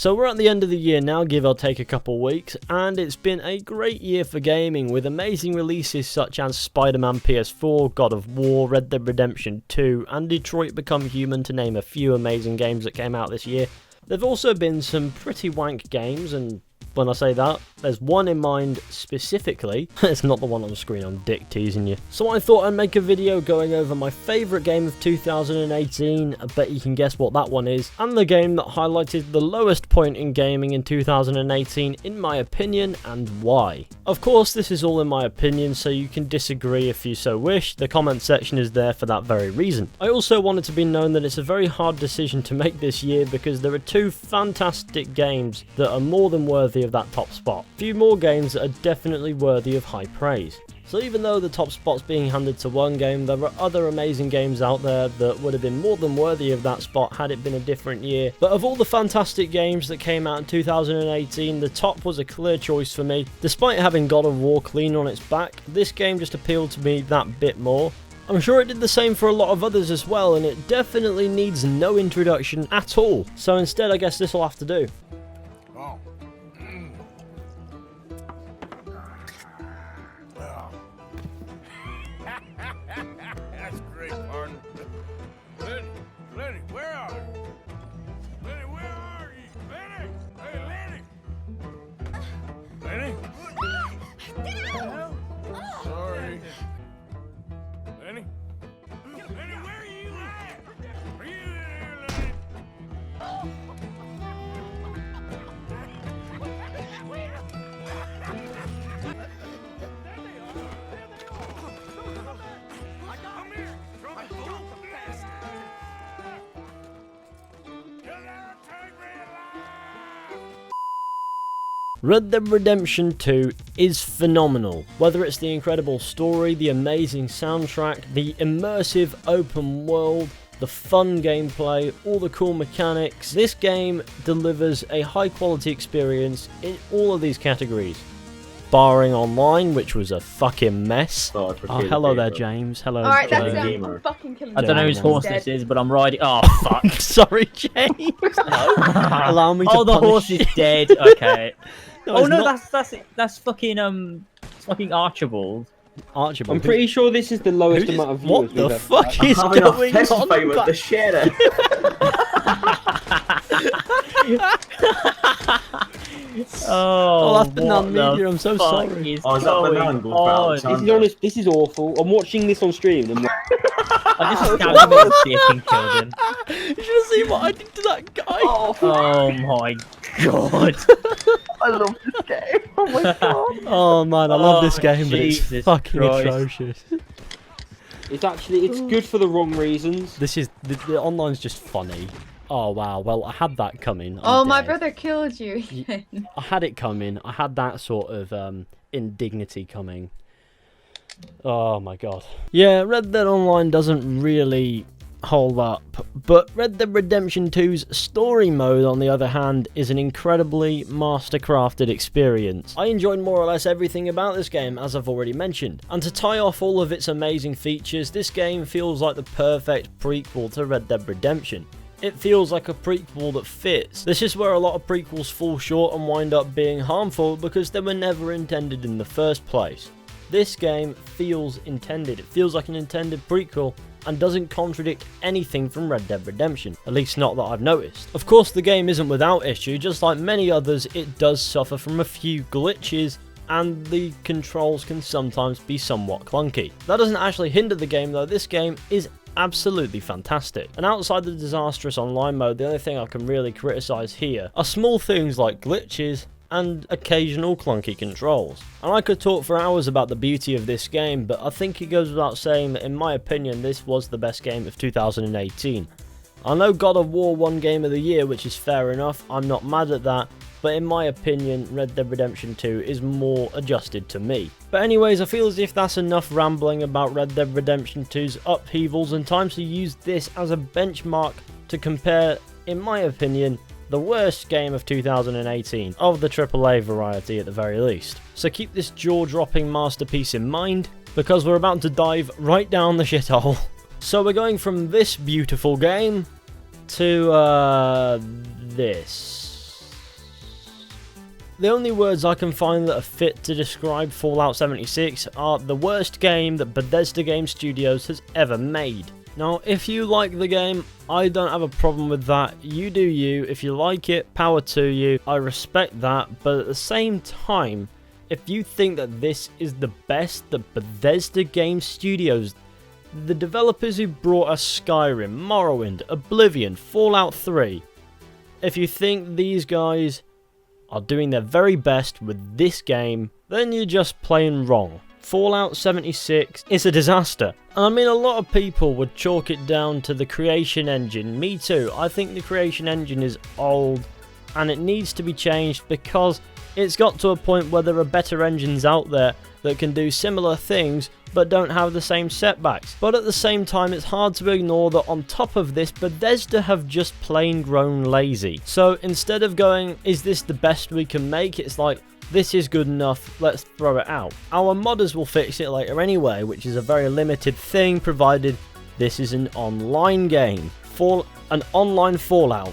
So we're at the end of the year now, give or take a couple weeks, and it's been a great year for gaming with amazing releases such as Spider-Man PS4, God of War, Red Dead Redemption 2, and Detroit Become Human, to name a few amazing games that came out this year. There have also been some pretty wank games, and when I say that, there's one in mind specifically. It's not the one on the screen, I'm dick teasing you. So I thought I'd make a video going over my favourite game of 2018, I bet you can guess what that one is, and the game that highlighted the lowest point in gaming in 2018 in my opinion, and why. Of course, this is all in my opinion, so you can disagree if you so wish. The comment section is there for that very reason. I also want it to be known that it's a very hard decision to make this year because there are two fantastic games that are more than worthy of that top spot. A few more games that are definitely worthy of high praise. So even though the top spot's being handed to one game, there are other amazing games out there that would have been more than worthy of that spot had it been a different year. But of all the fantastic games that came out in 2018, the top was a clear choice for me. Despite having God of War clean on its back, this game just appealed to me that bit more. I'm sure it did the same for a lot of others as well, and it definitely needs no introduction at all. So instead, I guess this will have to do. Oh. That's great, partner. Lenny, where are you? Lenny, where are you? Lenny! Hey, Lenny! Lenny? Sorry. Lenny? Lenny, where are you at? Are you in here, Lenny? Come here! Red Dead Redemption 2 is phenomenal. Whether it's the incredible story, the amazing soundtrack, the immersive open world, the fun gameplay, all the cool mechanics, this game delivers a high quality experience in all of these categories. Barring online, which was a fucking mess. Oh, hello there, James. Hello, Alright, James. that's it. I'm fucking killing I don't know whose horse this is, but I'm riding. Oh, fuck. Sorry, James. Allow me to Oh, the punish horse you. is dead. Okay. No, Oh it's no, not. that's fucking Archibald. Archibald. I'm pretty sure this is the lowest Who's- amount of what viewers the we've ever fuck had. is having a going fist on? fight with back- the shadow. Oh, that's banana media, I'm so sorry. Oh, is that banana go Oh, foul? This is honest. This is awful. I'm watching this on stream. And I just stabbed him with a stick and killed him. You should have seen what I did to that guy. Oh my god. I love this game. Oh my god. Oh man, I love this Oh, game, but it's Jesus fucking Christ. atrocious. it's good for the wrong reasons. This is the online's just funny. Oh wow, well I had that coming. Oh, I'm my dead. brother killed you again. I had it coming. I had that sort of indignity coming. Oh my god. Yeah, Red Dead Online doesn't really hold up, but Red Dead Redemption 2's story mode, on the other hand, is an incredibly mastercrafted experience. I enjoyed more or less everything about this game, as I've already mentioned, and to tie off all of its amazing features, this game feels like the perfect prequel to Red Dead Redemption. It feels like a prequel that fits. This is where a lot of prequels fall short and wind up being harmful because they were never intended in the first place. This game feels intended. It feels like an intended prequel and doesn't contradict anything from Red Dead Redemption, at least not that I've noticed. Of course, the game isn't without issue. Just like many others, it does suffer from a few glitches and the controls can sometimes be somewhat clunky. That doesn't actually hinder the game though. This game is absolutely fantastic. And outside the disastrous online mode, the only thing I can really criticise here are small things like glitches and occasional clunky controls. And I could talk for hours about the beauty of this game, but I think it goes without saying that in my opinion this was the best game of 2018. I know God of War won Game of the Year, which is fair enough, I'm not mad at that, but in my opinion, Red Dead Redemption 2 is more adjusted to me. But anyways, I feel as if that's enough rambling about Red Dead Redemption 2's upheavals, and time to use this as a benchmark to compare, in my opinion, the worst game of 2018, of the AAA variety at the very least. So keep this jaw-dropping masterpiece in mind, because we're about to dive right down the shithole. So we're going from this beautiful game to, this. The only words I can find that are fit to describe Fallout 76 are the worst game that Bethesda Game Studios has ever made. Now, if you like the game, I don't have a problem with that. You do you. If you like it, power to you. I respect that, but at the same time, if you think that this is the best that Bethesda Game Studios, the developers who brought us Skyrim, Morrowind, Oblivion, Fallout 3, if you think these guys are doing their very best with this game, then you're just plain wrong. Fallout 76 is a disaster. I mean, a lot of people would chalk it down to the creation engine. Me too. I think the creation engine is old and it needs to be changed because it's got to a point where there are better engines out there that can do similar things but don't have the same setbacks. But at the same time, it's hard to ignore that on top of this, Bethesda have just plain grown lazy. So instead of going, is this the best we can make? It's like, this is good enough, let's throw it out. Our modders will fix it later anyway, which is a very limited thing, provided this is an online game. An online Fallout.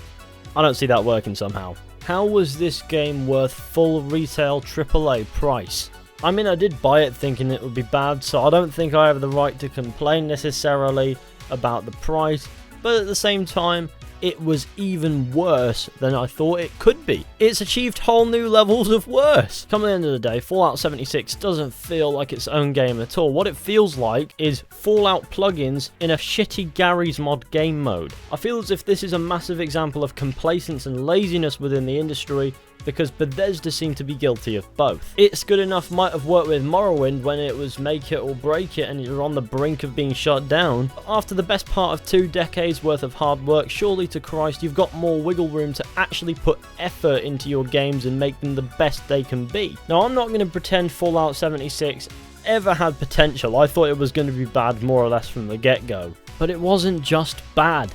I don't see that working somehow. How was this game worth full retail AAA price? I mean, I did buy it thinking it would be bad, so I don't think I have the right to complain necessarily about the price, but at the same time, it was even worse than I thought it could be. It's achieved whole new levels of worse. Come the end of the day, Fallout 76 doesn't feel like its own game at all. What it feels like is Fallout plugins in a shitty Gary's Mod game mode. I feel as if this is a massive example of complacence and laziness within the industry, because Bethesda seem to be guilty of both. It's Good Enough might have worked with Morrowind when it was make it or break it and you're on the brink of being shut down. But after the best part of 2 decades worth of hard work, surely to Christ you've got more wiggle room to actually put effort into your games and make them the best they can be. Now, I'm not going to pretend Fallout 76 ever had potential. I thought it was going to be bad more or less from the get-go. But it wasn't just bad.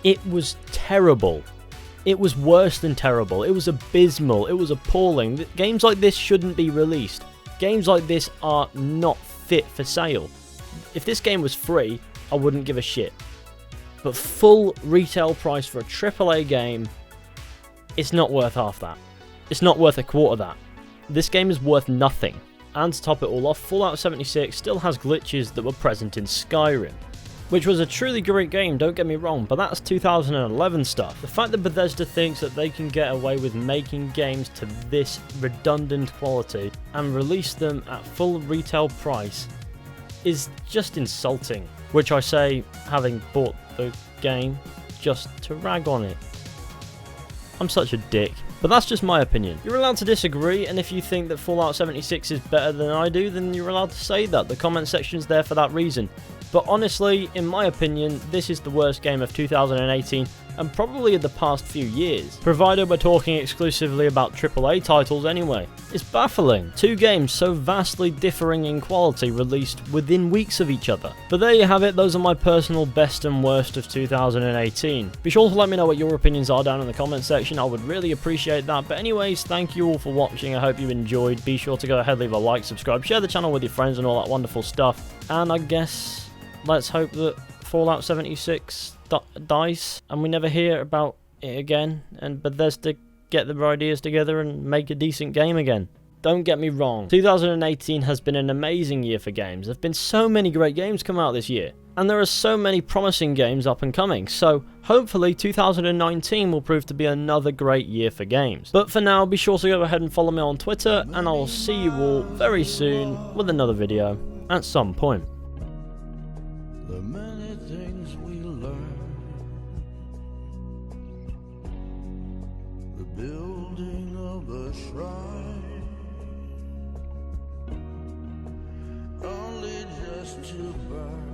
It was terrible. It was worse than terrible. It was abysmal. It was appalling. Games like this shouldn't be released. Games like this are not fit for sale. If this game was free, I wouldn't give a shit. But full retail price for a AAA game, it's not worth half that. It's not worth a quarter of that. This game is worth nothing. And to top it all off, Fallout 76 still has glitches that were present in Skyrim, which was a truly great game, don't get me wrong, but that's 2011 stuff. The fact that Bethesda thinks that they can get away with making games to this redundant quality and release them at full retail price is just insulting. Which I say, having bought the game, just to rag on it. I'm such a dick. But that's just my opinion. You're allowed to disagree, and if you think that Fallout 76 is better than I do, then you're allowed to say that. The comment section's there for that reason. But honestly, in my opinion, this is the worst game of 2018 and probably of the past few years, provided we're talking exclusively about AAA titles anyway. It's baffling. 2 games so vastly differing in quality released within weeks of each other. But there you have it, those are my personal best and worst of 2018. Be sure to let me know what your opinions are down in the comment section, I would really appreciate that. But anyways, thank you all for watching, I hope you enjoyed. Be sure to go ahead, leave a like, subscribe, share the channel with your friends and all that wonderful stuff. And I guess let's hope that Fallout 76 dies and we never hear about it again and Bethesda get their ideas together and make a decent game again. Don't get me wrong, 2018 has been an amazing year for games. There have been so many great games come out this year, and there are so many promising games up and coming, so hopefully 2019 will prove to be another great year for games. But for now, be sure to go ahead and follow me on Twitter, and I will see you all very soon with another video at some point. The many things we learn, the building of a shrine, only just to burn.